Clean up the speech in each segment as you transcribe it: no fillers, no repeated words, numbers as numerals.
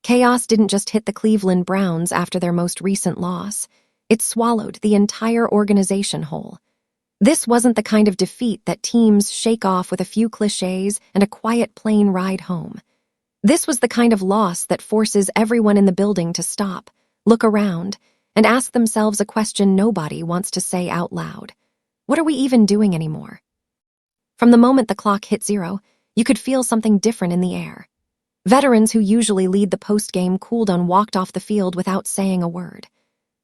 Chaos didn't just hit the Cleveland Browns after their most recent loss. It swallowed the entire organization whole. This wasn't the kind of defeat that teams shake off with a few cliches and a quiet plane ride home. This was the kind of loss that forces everyone in the building to stop, look around, and ask themselves a question nobody wants to say out loud. What are we even doing anymore? From the moment the clock hit 0, you could feel something different in the air. Veterans who usually lead the post-game cooldown walked off the field without saying a word.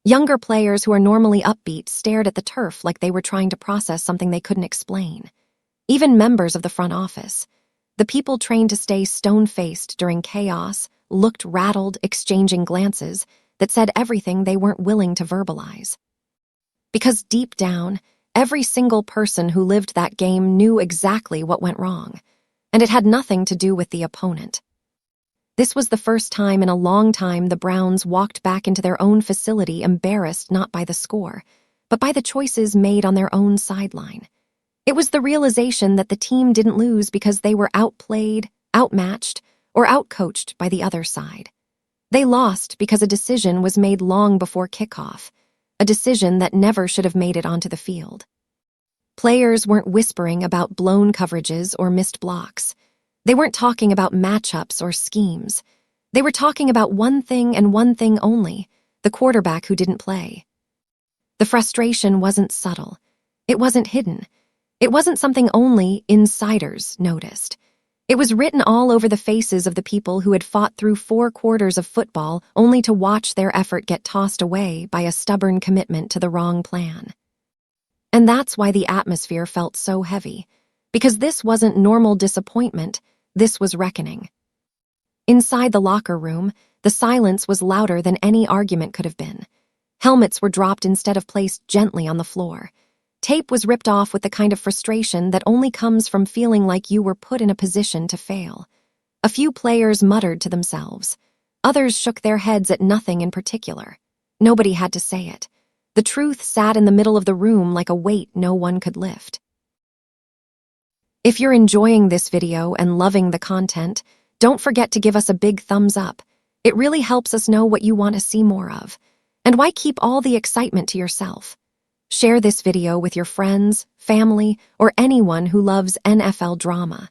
Younger players who are normally upbeat stared at the turf like they were trying to process something they couldn't explain. Even members of the front office, the people trained to stay stone-faced during chaos, looked rattled, exchanging glances that said everything they weren't willing to verbalize. Because deep down, every single person who lived that game knew exactly what went wrong, and it had nothing to do with the opponent. This was the first time in a long time the Browns walked back into their own facility embarrassed not by the score, but by the choices made on their own sideline. It was the realization that the team didn't lose because they were outplayed, outmatched, or outcoached by the other side. They lost because a decision was made long before kickoff, a decision that never should have made it onto the field. Players weren't whispering about blown coverages or missed blocks. They weren't talking about matchups or schemes. They were talking about one thing and one thing only, the quarterback who didn't play. The frustration wasn't subtle. It wasn't hidden. It wasn't something only insiders noticed. It was written all over the faces of the people who had fought through 4 quarters of football only to watch their effort get tossed away by a stubborn commitment to the wrong plan. And that's why the atmosphere felt so heavy, because this wasn't normal disappointment. This was reckoning. Inside the locker room, the silence was louder than any argument could have been. Helmets were dropped instead of placed gently on the floor. Tape was ripped off with the kind of frustration that only comes from feeling like you were put in a position to fail. A few players muttered to themselves. Others shook their heads at nothing in particular. Nobody had to say it. The truth sat in the middle of the room like a weight no one could lift. If you're enjoying this video and loving the content, don't forget to give us a big thumbs up. It really helps us know what you want to see more of. And why keep all the excitement to yourself? Share this video with your friends, family, or anyone who loves NFL drama.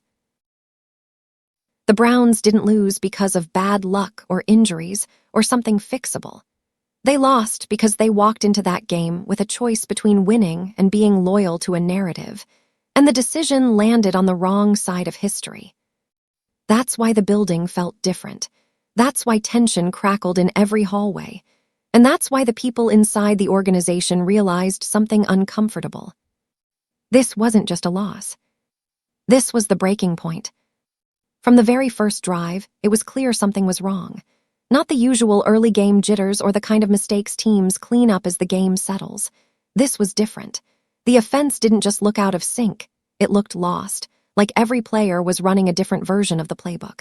The Browns didn't lose because of bad luck or injuries or something fixable. They lost because they walked into that game with a choice between winning and being loyal to a narrative, and the decision landed on the wrong side of history. That's why the building felt different. That's why tension crackled in every hallway. And that's why the people inside the organization realized something uncomfortable. This wasn't just a loss. This was the breaking point. From the very first drive, it was clear something was wrong. Not the usual early game jitters or the kind of mistakes teams clean up as the game settles. This was different. The offense didn't just look out of sync, it looked lost, like every player was running a different version of the playbook.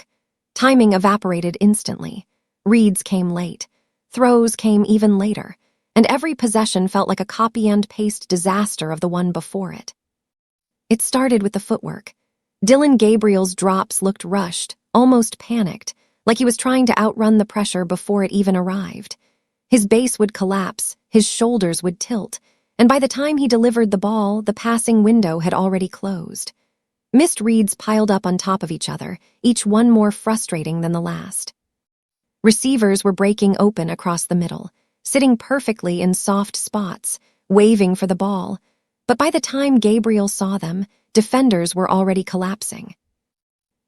Timing evaporated instantly. Reads came late. Throws came even later, and every possession felt like a copy-and-paste disaster of the one before it. It started with the footwork. Dylan Gabriel's drops looked rushed, almost panicked, like he was trying to outrun the pressure before it even arrived. His base would collapse, his shoulders would tilt, and by the time he delivered the ball, the passing window had already closed. Missed reads piled up on top of each other, each one more frustrating than the last. Receivers were breaking open across the middle, sitting perfectly in soft spots, waving for the ball. But by the time Gabriel saw them, defenders were already collapsing.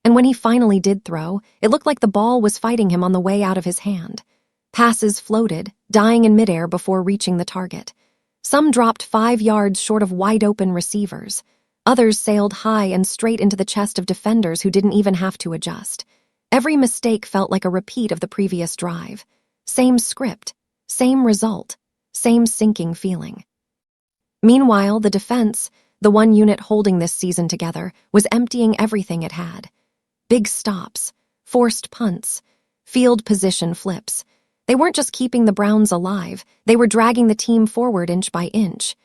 And when he finally did throw, it looked like the ball was fighting him on the way out of his hand. Passes floated, dying in midair before reaching the target. Some dropped 5 yards short of wide-open receivers. Others sailed high and straight into the chest of defenders who didn't even have to adjust. Every mistake felt like a repeat of the previous drive. Same script, same result, same sinking feeling. Meanwhile, the defense, the one unit holding this season together, was emptying everything it had. Big stops, forced punts, field position flips. They weren't just keeping the Browns alive, they were dragging the team forward inch by inch.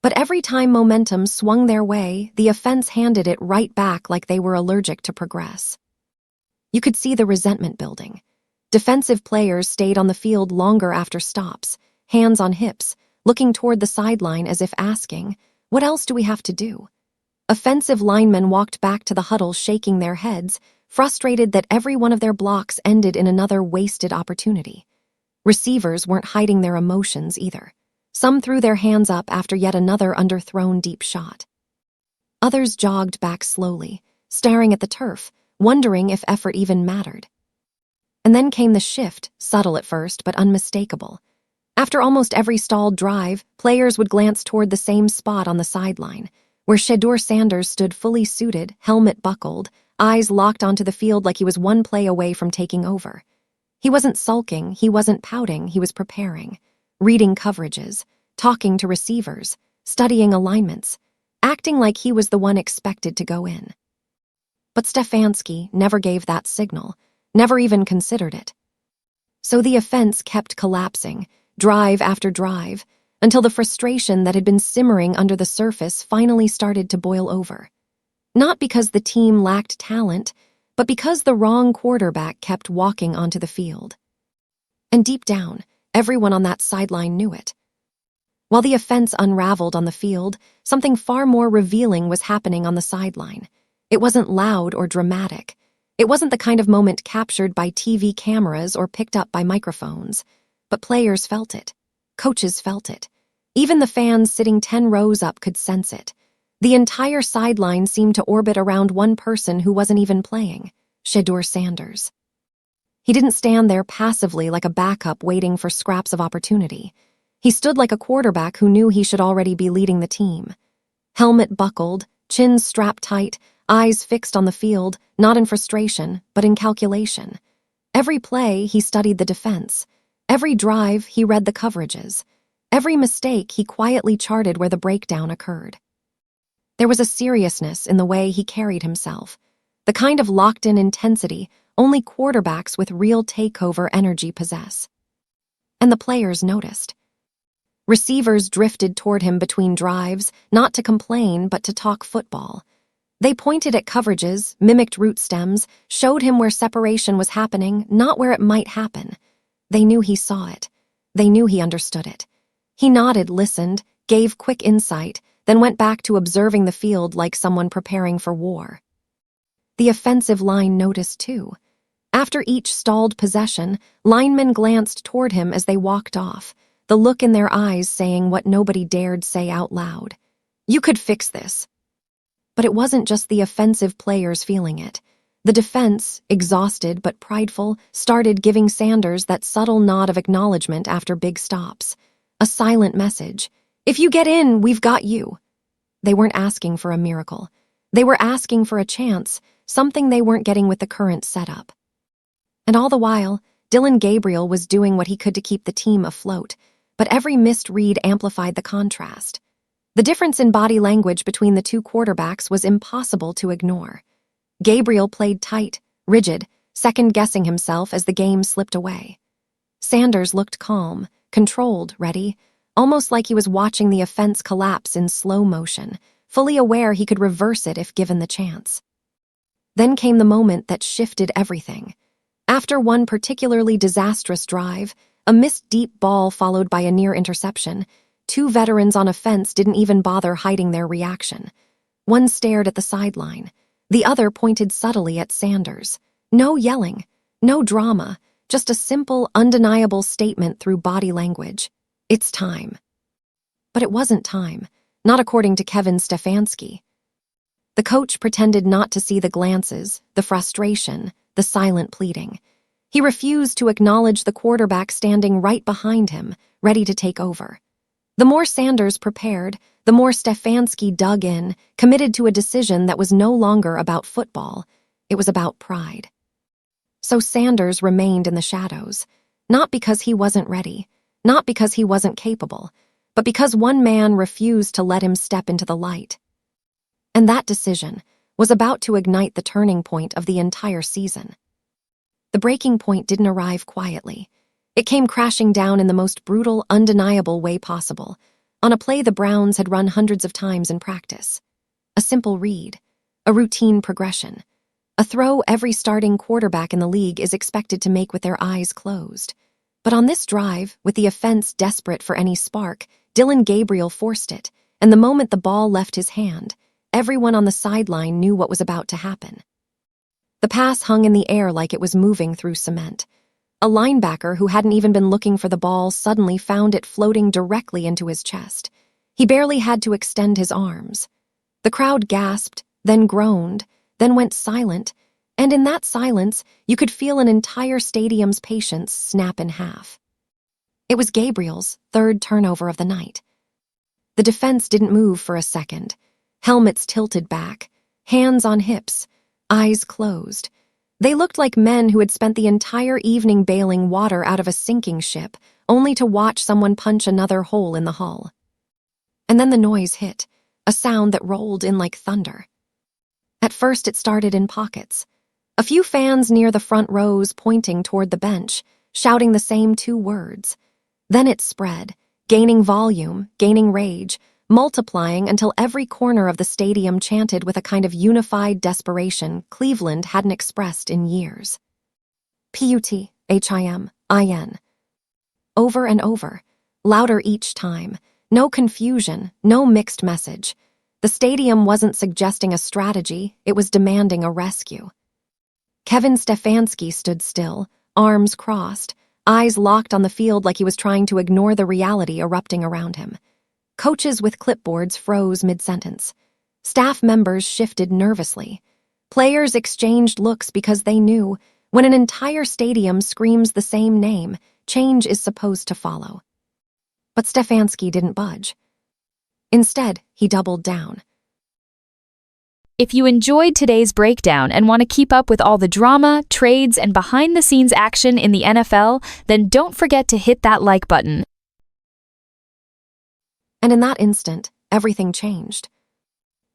But every time momentum swung their way, the offense handed it right back like they were allergic to progress. You could see the resentment building. Defensive players stayed on the field longer after stops, hands on hips, looking toward the sideline as if asking, "What else do we have to do?" Offensive linemen walked back to the huddle shaking their heads, frustrated that every one of their blocks ended in another wasted opportunity. Receivers weren't hiding their emotions either. Some threw their hands up after yet another underthrown deep shot. Others jogged back slowly, staring at the turf, wondering if effort even mattered. And then came the shift, subtle at first but unmistakable. After almost every stalled drive, players would glance toward the same spot on the sideline, where Shedeur Sanders stood fully suited, helmet buckled, eyes locked onto the field like he was one play away from taking over. He wasn't sulking, he wasn't pouting, he was preparing, reading coverages, talking to receivers, studying alignments, acting like he was the one expected to go in. But Stefanski never gave that signal, never even considered it. So the offense kept collapsing, drive after drive, until the frustration that had been simmering under the surface finally started to boil over. Not because the team lacked talent, but because the wrong quarterback kept walking onto the field. And deep down, everyone on that sideline knew it. While the offense unraveled on the field, something far more revealing was happening on the sideline. It wasn't loud or dramatic. It wasn't the kind of moment captured by TV cameras or picked up by microphones. But players felt it. Coaches felt it. Even the fans sitting 10 rows up could sense it. The entire sideline seemed to orbit around one person who wasn't even playing, Shedeur Sanders. He didn't stand there passively like a backup waiting for scraps of opportunity. He stood like a quarterback who knew he should already be leading the team. Helmet buckled, chin strapped tight, eyes fixed on the field, not in frustration, but in calculation. Every play, he studied the defense. Every drive, he read the coverages. Every mistake, he quietly charted where the breakdown occurred. There was a seriousness in the way he carried himself, the kind of locked-in intensity only quarterbacks with real takeover energy possess. And the players noticed. Receivers drifted toward him between drives, not to complain but to talk football. They pointed at coverages, mimicked route stems, showed him where separation was happening, not where it might happen. They knew he saw it. They knew he understood it. He nodded, listened, gave quick insight, then went back to observing the field like someone preparing for war. The offensive line noticed too. After each stalled possession, linemen glanced toward him as they walked off, the look in their eyes saying what nobody dared say out loud. "You could fix this." But it wasn't just the offensive players feeling it. The defense, exhausted but prideful, started giving Sanders that subtle nod of acknowledgement after big stops. A silent message. "If you get in, we've got you." They weren't asking for a miracle. They were asking for a chance, something they weren't getting with the current setup. And all the while, Dillon Gabriel was doing what he could to keep the team afloat, but every missed read amplified the contrast. The difference in body language between the two quarterbacks was impossible to ignore. Gabriel played tight, rigid, second-guessing himself as the game slipped away. Sanders looked calm, controlled, ready, almost like he was watching the offense collapse in slow motion, fully aware he could reverse it if given the chance. Then came the moment that shifted everything. After one particularly disastrous drive, a missed deep ball followed by a near interception, two veterans on offense didn't even bother hiding their reaction. One stared at the sideline. The other pointed subtly at Sanders. No yelling, no drama, just a simple, undeniable statement through body language. It's time. But it wasn't time, not according to Kevin Stefanski. The coach pretended not to see the glances, the frustration, the silent pleading. He refused to acknowledge the quarterback standing right behind him, ready to take over. The more Sanders prepared, the more Stefanski dug in, committed to a decision that was no longer about football. It was about pride. So Sanders remained in the shadows, not because he wasn't ready, not because he wasn't capable, but because one man refused to let him step into the light. And that decision was about to ignite the turning point of the entire season. The breaking point didn't arrive quietly. It came crashing down in the most brutal, undeniable way possible, on a play the Browns had run hundreds of times in practice. A simple read, a routine progression. a throw every starting quarterback in the league is expected to make with their eyes closed. But on this drive, with the offense desperate for any spark, Dillon Gabriel forced it, and the moment the ball left his hand, everyone on the sideline knew what was about to happen. The pass hung in the air like it was moving through cement. A linebacker who hadn't even been looking for the ball suddenly found it floating directly into his chest. He barely had to extend his arms. The crowd gasped, then groaned, then went silent, and in that silence, you could feel an entire stadium's patience snap in half. It was Gabriel's third turnover of the night. The defense didn't move for a second. Helmets tilted back, hands on hips, eyes closed. They looked like men who had spent the entire evening bailing water out of a sinking ship, only to watch someone punch another hole in the hull. And then the noise hit, a sound that rolled in like thunder. At first it started in pockets. A few fans near the front rows pointing toward the bench, shouting the same two words. Then it spread, gaining volume, gaining rage, multiplying until every corner of the stadium chanted with a kind of unified desperation Cleveland hadn't expressed in years. P-U-T-H-I-M-I-N. Over and over, louder each time, no confusion, no mixed message. The stadium wasn't suggesting a strategy, it was demanding a rescue. Kevin Stefanski stood still, arms crossed, eyes locked on the field like he was trying to ignore the reality erupting around him. Coaches with clipboards froze mid-sentence. Staff members shifted nervously. Players exchanged looks because they knew, when an entire stadium screams the same name, change is supposed to follow. But Stefanski didn't budge. Instead, he doubled down. If you enjoyed today's breakdown and want to keep up with all the drama, trades, and behind-the-scenes action in the NFL, then don't forget to hit that like button. And in that instant, everything changed.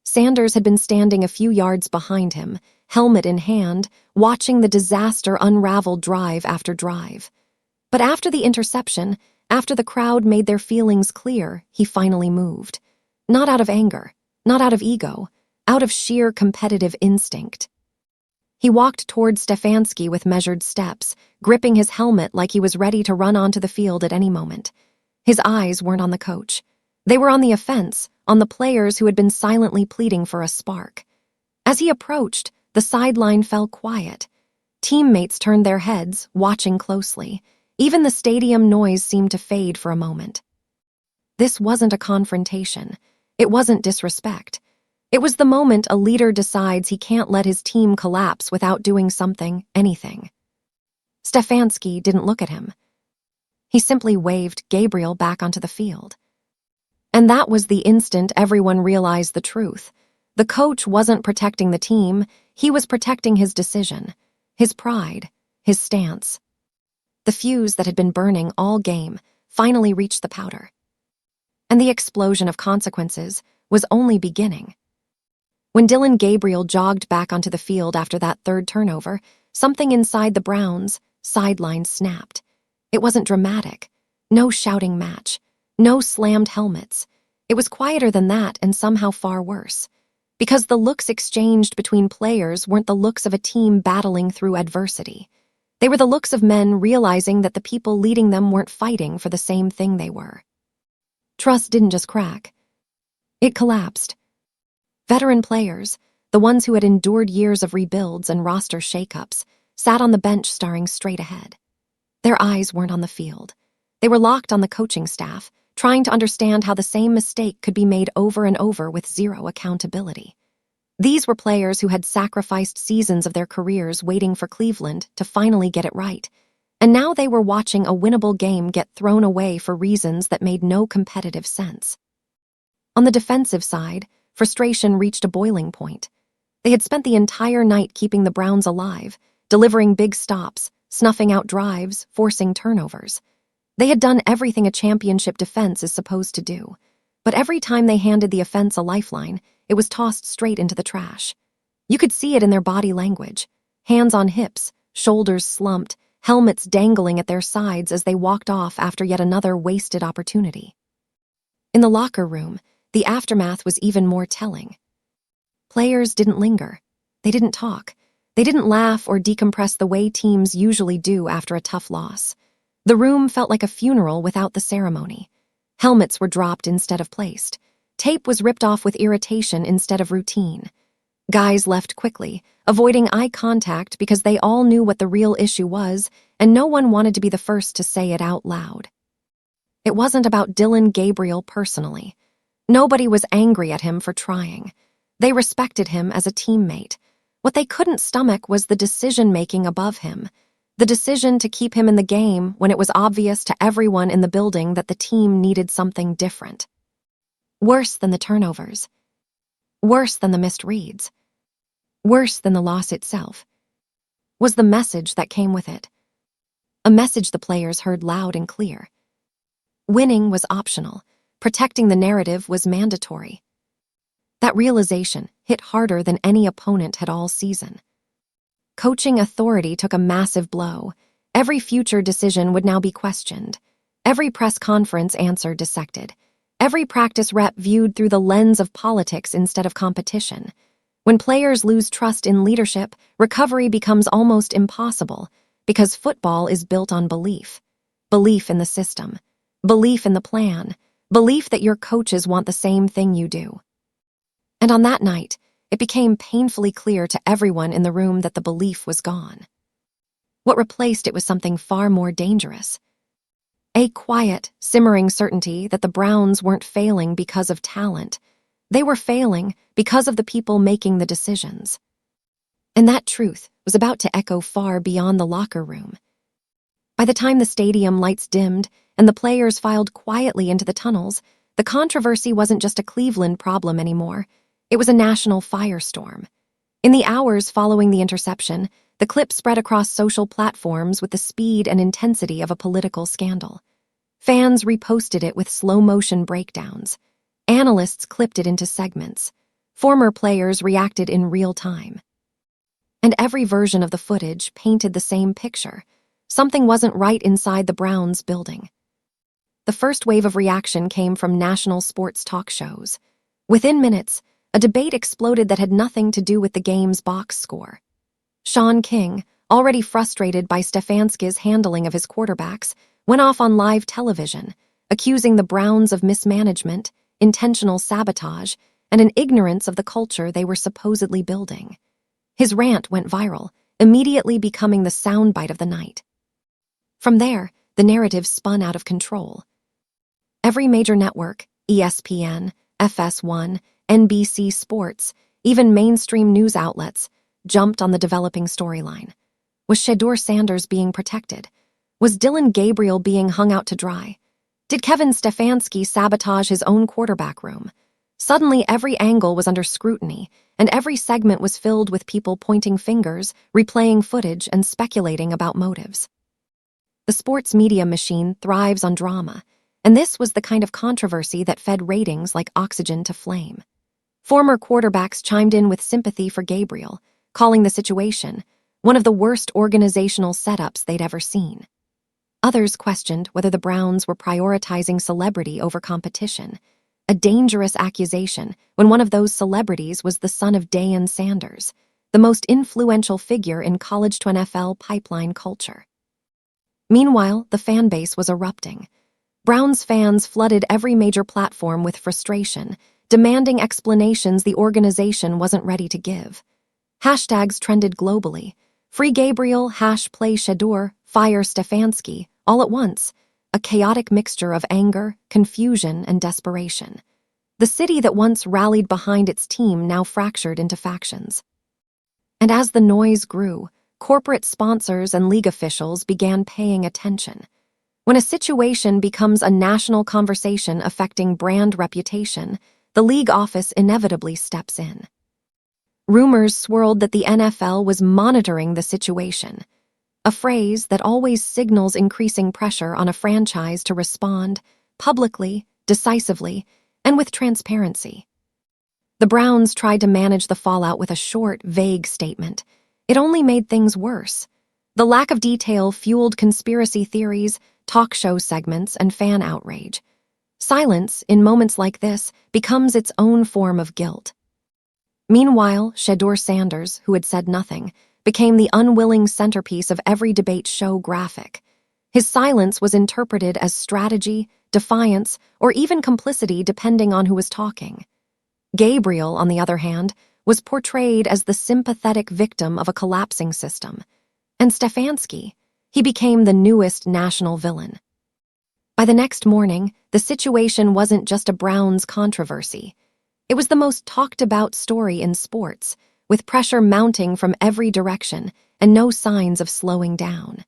Sanders had been standing a few yards behind him, helmet in hand, watching the disaster unravel drive after drive. But after the interception, after the crowd made their feelings clear, he finally moved. Not out of anger, not out of ego, out of sheer competitive instinct. He walked toward Stefanski with measured steps, gripping his helmet like he was ready to run onto the field at any moment. His eyes weren't on the coach. They were on the offense, on the players who had been silently pleading for a spark. As he approached, the sideline fell quiet. Teammates turned their heads, watching closely. Even the stadium noise seemed to fade for a moment. This wasn't a confrontation. It wasn't disrespect. It was the moment a leader decides he can't let his team collapse without doing something, anything. Stefanski didn't look at him. He simply waved Gabriel back onto the field. And that was the instant everyone realized the truth. The coach wasn't protecting the team, he was protecting his decision, his pride, his stance. The fuse that had been burning all game finally reached the powder. And the explosion of consequences was only beginning. When Dillon Gabriel jogged back onto the field after that third turnover, something inside the Browns' sideline snapped. It wasn't dramatic. No shouting match. No slammed helmets. It was quieter than that and somehow far worse. Because the looks exchanged between players weren't the looks of a team battling through adversity. They were the looks of men realizing that the people leading them weren't fighting for the same thing they were. Trust didn't just crack. It collapsed. Veteran players, the ones who had endured years of rebuilds and roster shakeups, sat on the bench staring straight ahead. Their eyes weren't on the field. They were locked on the coaching staff, trying to understand how the same mistake could be made over and over with zero accountability. These were players who had sacrificed seasons of their careers waiting for Cleveland to finally get it right, and now they were watching a winnable game get thrown away for reasons that made no competitive sense. On the defensive side, frustration reached a boiling point. They had spent the entire night keeping the Browns alive, delivering big stops, snuffing out drives, forcing turnovers. They had done everything a championship defense is supposed to do, but every time they handed the offense a lifeline, it was tossed straight into the trash. You could see it in their body language. Hands on hips, shoulders slumped, helmets dangling at their sides as they walked off after yet another wasted opportunity. In the locker room, the aftermath was even more telling. Players didn't linger. They didn't talk. They didn't laugh or decompress the way teams usually do after a tough loss. The room felt like a funeral without the ceremony. Helmets were dropped instead of placed. Tape was ripped off with irritation instead of routine. Guys left quickly, avoiding eye contact because they all knew what the real issue was, and no one wanted to be the first to say it out loud. It wasn't about Dylan Gabriel personally. Nobody was angry at him for trying. They respected him as a teammate. What they couldn't stomach was the decision-making above him, the decision to keep him in the game when it was obvious to everyone in the building that the team needed something different. Worse than the turnovers. Worse than the missed reads. Worse than the loss itself was the message that came with it. A message the players heard loud and clear. Winning was optional. Protecting the narrative was mandatory. That realization hit harder than any opponent had all season. Coaching authority took a massive blow. Every future decision would now be questioned. Every press conference answer dissected. Every practice rep viewed through the lens of politics instead of competition. When players lose trust in leadership, recovery becomes almost impossible because football is built on belief. Belief in the system. Belief in the plan. Belief that your coaches want the same thing you do. And on that night, it became painfully clear to everyone in the room that the belief was gone. What replaced it was something far more dangerous. A quiet, simmering certainty that the Browns weren't failing because of talent. They were failing because of the people making the decisions. And that truth was about to echo far beyond the locker room. By the time the stadium lights dimmed and the players filed quietly into the tunnels, the controversy wasn't just a Cleveland problem anymore. It was a national firestorm. In the hours following the interception, the clip spread across social platforms with the speed and intensity of a political scandal. Fans reposted it with slow-motion breakdowns. Analysts clipped it into segments. Former players reacted in real time. And every version of the footage painted the same picture. Something wasn't right inside the Browns building. The first wave of reaction came from national sports talk shows. Within minutes, a debate exploded that had nothing to do with the game's box score. Sean King, already frustrated by Stefanski's handling of his quarterbacks, went off on live television, accusing the Browns of mismanagement, intentional sabotage, and an ignorance of the culture they were supposedly building. His rant went viral, immediately becoming the soundbite of the night. From there, the narrative spun out of control. Every major network, ESPN, FS1, NBC Sports, even mainstream news outlets, jumped on the developing storyline. Was Shedeur Sanders being protected? Was Dylan Gabriel being hung out to dry? Did Kevin Stefanski sabotage his own quarterback room? Suddenly, every angle was under scrutiny, and every segment was filled with people pointing fingers, replaying footage, and speculating about motives. The sports media machine thrives on drama, and this was the kind of controversy that fed ratings like oxygen to flame. Former quarterbacks chimed in with sympathy for Gabriel, calling the situation one of the worst organizational setups they'd ever seen. Others questioned whether the Browns were prioritizing celebrity over competition, a dangerous accusation when one of those celebrities was the son of Deion Sanders, the most influential figure in college to NFL pipeline culture. Meanwhile, the fan base was erupting. Browns fans flooded every major platform with frustration, demanding explanations the organization wasn't ready to give. Hashtags trended globally. Free Gabriel, #play Shedeur, fire Stefanski, all at once, a chaotic mixture of anger, confusion, and desperation. The city that once rallied behind its team now fractured into factions. And as the noise grew, corporate sponsors and league officials began paying attention. When a situation becomes a national conversation affecting brand reputation, the league office inevitably steps in. Rumors swirled that the NFL was monitoring the situation, a phrase that always signals increasing pressure on a franchise to respond publicly, decisively, and with transparency. The Browns tried to manage the fallout with a short, vague statement. It only made things worse. The lack of detail fueled conspiracy theories, talk show segments, and fan outrage. Silence, in moments like this, becomes its own form of guilt. Meanwhile, Shedeur Sanders, who had said nothing, became the unwilling centerpiece of every debate show graphic. His silence was interpreted as strategy, defiance, or even complicity depending on who was talking. Gabriel, on the other hand, was portrayed as the sympathetic victim of a collapsing system. And Stefanski, he became the newest national villain. By the next morning, the situation wasn't just a Browns controversy. It was the most talked-about story in sports, with pressure mounting from every direction and no signs of slowing down.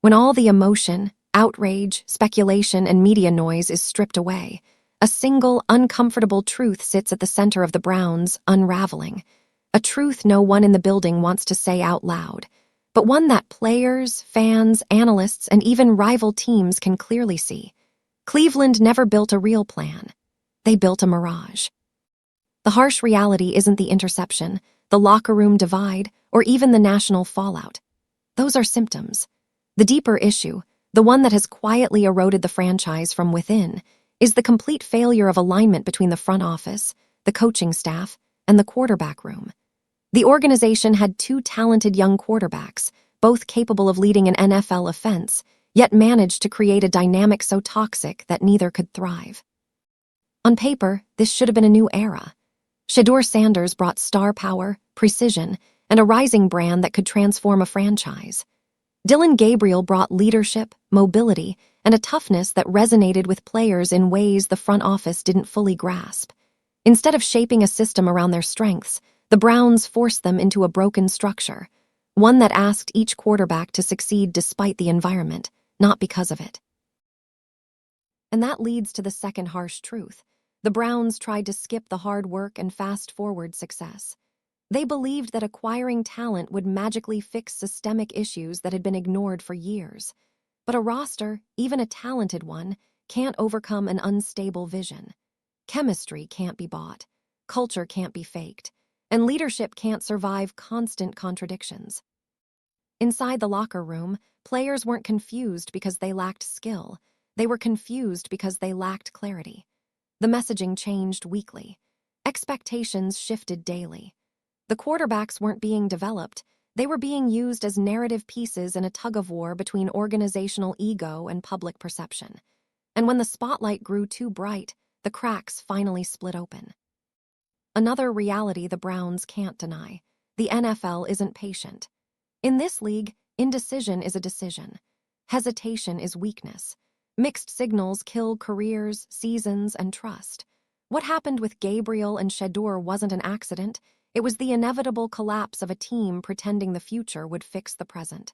When all the emotion, outrage, speculation, and media noise is stripped away, a single, uncomfortable truth sits at the center of the Browns' unraveling. A truth no one in the building wants to say out loud, but one that players, fans, analysts, and even rival teams can clearly see. Cleveland never built a real plan. They built a mirage. The harsh reality isn't the interception, the locker room divide, or even the national fallout. Those are symptoms. The deeper issue, the one that has quietly eroded the franchise from within, is the complete failure of alignment between the front office, the coaching staff, and the quarterback room. The organization had two talented young quarterbacks, both capable of leading an NFL offense, yet managed to create a dynamic so toxic that neither could thrive. On paper, this should have been a new era. Shedeur Sanders brought star power, precision, and a rising brand that could transform a franchise. Dillon Gabriel brought leadership, mobility, and a toughness that resonated with players in ways the front office didn't fully grasp. Instead of shaping a system around their strengths, the Browns forced them into a broken structure, one that asked each quarterback to succeed despite the environment, not because of it. And that leads to the second harsh truth. The Browns tried to skip the hard work and fast-forward success. They believed that acquiring talent would magically fix systemic issues that had been ignored for years. But a roster, even a talented one, can't overcome an unstable vision. Chemistry can't be bought, culture can't be faked, and leadership can't survive constant contradictions. Inside the locker room, players weren't confused because they lacked skill. They were confused because they lacked clarity. The messaging changed weekly. Expectations shifted daily. The quarterbacks weren't being developed. They were being used as narrative pieces in a tug-of-war between organizational ego and public perception. And when the spotlight grew too bright, the cracks finally split open. Another reality the Browns can't deny. The NFL isn't patient. In this league, indecision is a decision. Hesitation is weakness. Mixed signals kill careers, seasons, and trust. What happened with Gabriel and Shedeur wasn't an accident. It was the inevitable collapse of a team pretending the future would fix the present.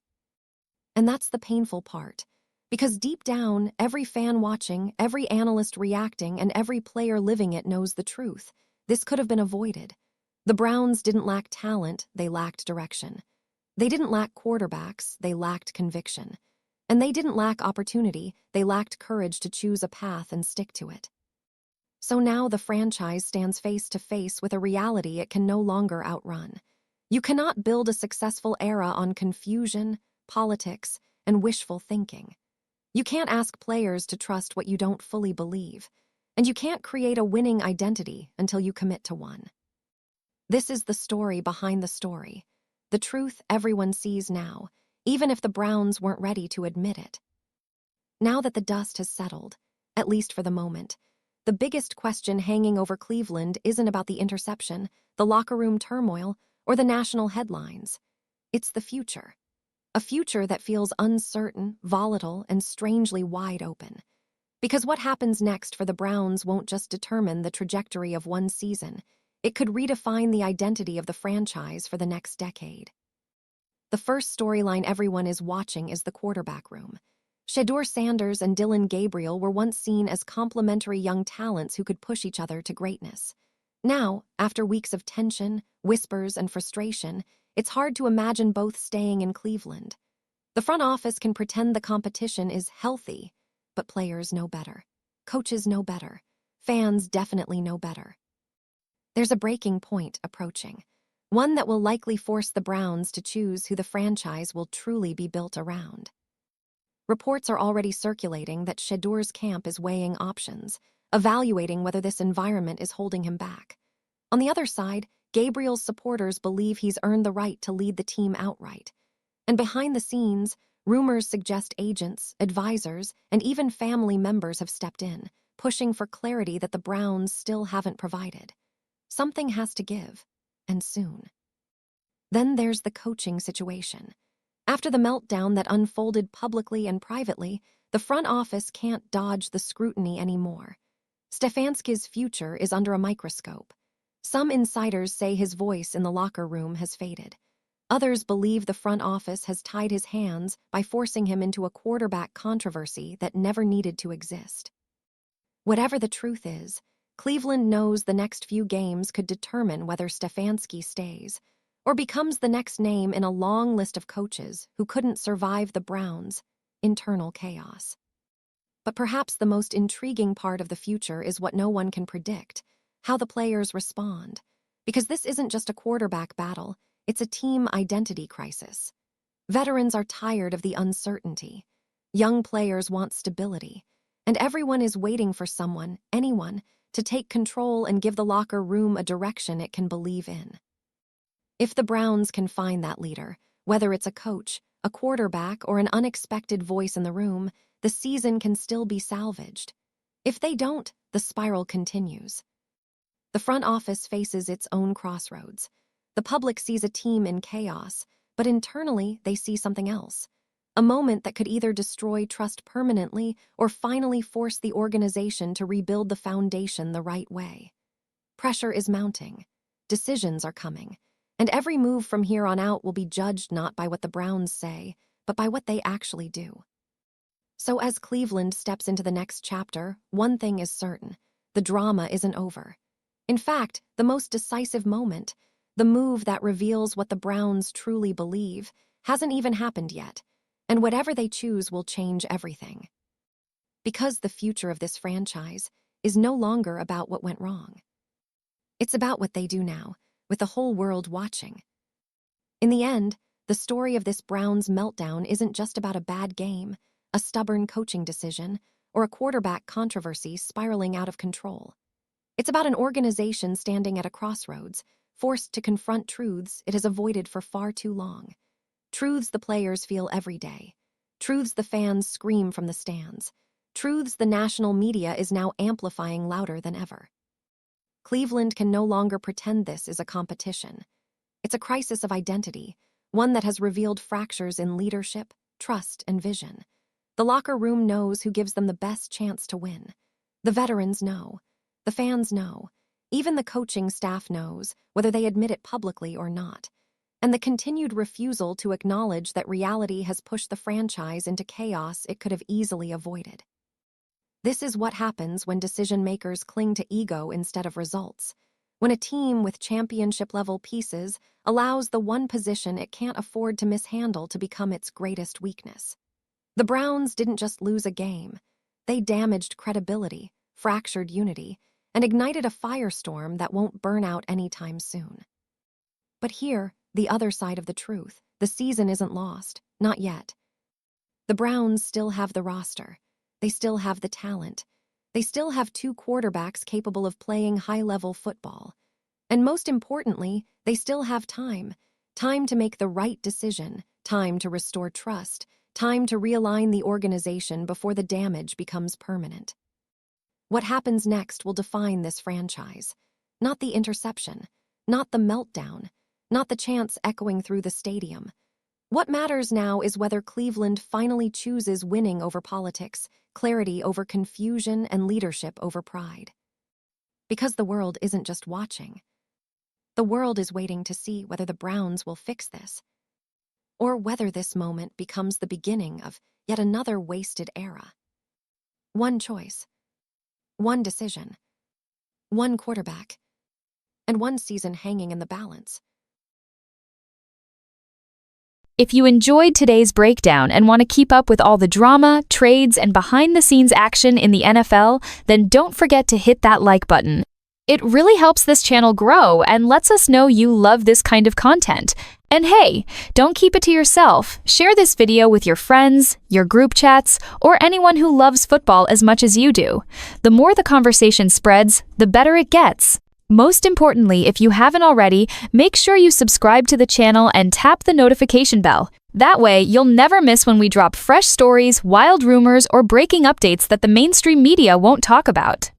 And that's the painful part. Because deep down, every fan watching, every analyst reacting, and every player living it knows the truth. This could have been avoided. The Browns didn't lack talent, they lacked direction. They didn't lack quarterbacks, they lacked conviction. And they didn't lack opportunity, they lacked courage to choose a path and stick to it. So now the franchise stands face to face with a reality it can no longer outrun. You cannot build a successful era on confusion, politics, and wishful thinking. You can't ask players to trust what you don't fully believe, and you can't create a winning identity until you commit to one. This is the story behind the story, the truth everyone sees now, even if the Browns weren't ready to admit it. Now that the dust has settled, at least for the moment, the biggest question hanging over Cleveland isn't about the interception, the locker room turmoil, or the national headlines. It's the future. A future that feels uncertain, volatile, and strangely wide open. Because what happens next for the Browns won't just determine the trajectory of one season, it could redefine the identity of the franchise for the next decade. The first storyline everyone is watching is the quarterback room. Shedeur Sanders and Dillon Gabriel were once seen as complementary young talents who could push each other to greatness. Now, after weeks of tension, whispers, and frustration, it's hard to imagine both staying in Cleveland. The front office can pretend the competition is healthy, but players know better. Coaches know better. Fans definitely know better. There's a breaking point approaching, one that will likely force the Browns to choose who the franchise will truly be built around. Reports are already circulating that Shedeur's camp is weighing options, evaluating whether this environment is holding him back. On the other side, Gabriel's supporters believe he's earned the right to lead the team outright. And behind the scenes, rumors suggest agents, advisors, and even family members have stepped in, pushing for clarity that the Browns still haven't provided. Something has to give, and soon. Then there's the coaching situation. After the meltdown that unfolded publicly and privately, the front office can't dodge the scrutiny anymore. Stefanski's future is under a microscope. Some insiders say his voice in the locker room has faded. Others believe the front office has tied his hands by forcing him into a quarterback controversy that never needed to exist. Whatever the truth is, Cleveland knows the next few games could determine whether Stefanski stays or becomes the next name in a long list of coaches who couldn't survive the Browns' internal chaos. But perhaps the most intriguing part of the future is what no one can predict: how the players respond. Because this isn't just a quarterback battle, it's a team identity crisis. Veterans are tired of the uncertainty. Young players want stability. And everyone is waiting for someone, anyone, to take control and give the locker room a direction it can believe in. If the Browns can find that leader, whether it's a coach, a quarterback, or an unexpected voice in the room, the season can still be salvaged. If they don't, the spiral continues. The front office faces its own crossroads. The public sees a team in chaos, but internally they see something else. A moment that could either destroy trust permanently or finally force the organization to rebuild the foundation the right way. Pressure is mounting. Decisions are coming. And every move from here on out will be judged not by what the Browns say, but by what they actually do. So as Cleveland steps into the next chapter, one thing is certain: the drama isn't over. In fact, the most decisive moment, the move that reveals what the Browns truly believe, hasn't even happened yet, and whatever they choose will change everything. Because the future of this franchise is no longer about what went wrong. It's about what they do now, with the whole world watching. In the end, the story of this Browns meltdown isn't just about a bad game, a stubborn coaching decision, or a quarterback controversy spiraling out of control. It's about an organization standing at a crossroads, forced to confront truths it has avoided for far too long. Truths the players feel every day. Truths the fans scream from the stands. Truths the national media is now amplifying louder than ever. Cleveland can no longer pretend this is a competition. It's a crisis of identity, one that has revealed fractures in leadership, trust, and vision. The locker room knows who gives them the best chance to win. The veterans know. The fans know. Even the coaching staff knows, whether they admit it publicly or not. And the continued refusal to acknowledge that reality has pushed the franchise into chaos it could have easily avoided. This is what happens when decision-makers cling to ego instead of results. When a team with championship-level pieces allows the one position it can't afford to mishandle to become its greatest weakness. The Browns didn't just lose a game. They damaged credibility, fractured unity, and ignited a firestorm that won't burn out anytime soon. But here, the other side of the truth: the season isn't lost, not yet. The Browns still have the roster. They still have the talent. They still have two quarterbacks capable of playing high-level football. And most importantly, they still have time. Time to make the right decision, time to restore trust, time to realign the organization before the damage becomes permanent. What happens next will define this franchise. Not the interception, not the meltdown, not the chants echoing through the stadium. What matters now is whether Cleveland finally chooses winning over politics, clarity over confusion, and leadership over pride. Because the world isn't just watching. The world is waiting to see whether the Browns will fix this, or whether this moment becomes the beginning of yet another wasted era. One choice. One decision, one quarterback, and one season hanging in the balance. If you enjoyed today's breakdown and want to keep up with all the drama, trades, and behind-the-scenes action in the NFL, then don't forget to hit that like button. It really helps this channel grow and lets us know you love this kind of content. And hey, don't keep it to yourself. Share this video with your friends, your group chats, or anyone who loves football as much as you do. The more the conversation spreads, the better it gets. Most importantly, if you haven't already, make sure you subscribe to the channel and tap the notification bell. That way, you'll never miss when we drop fresh stories, wild rumors, or breaking updates that the mainstream media won't talk about.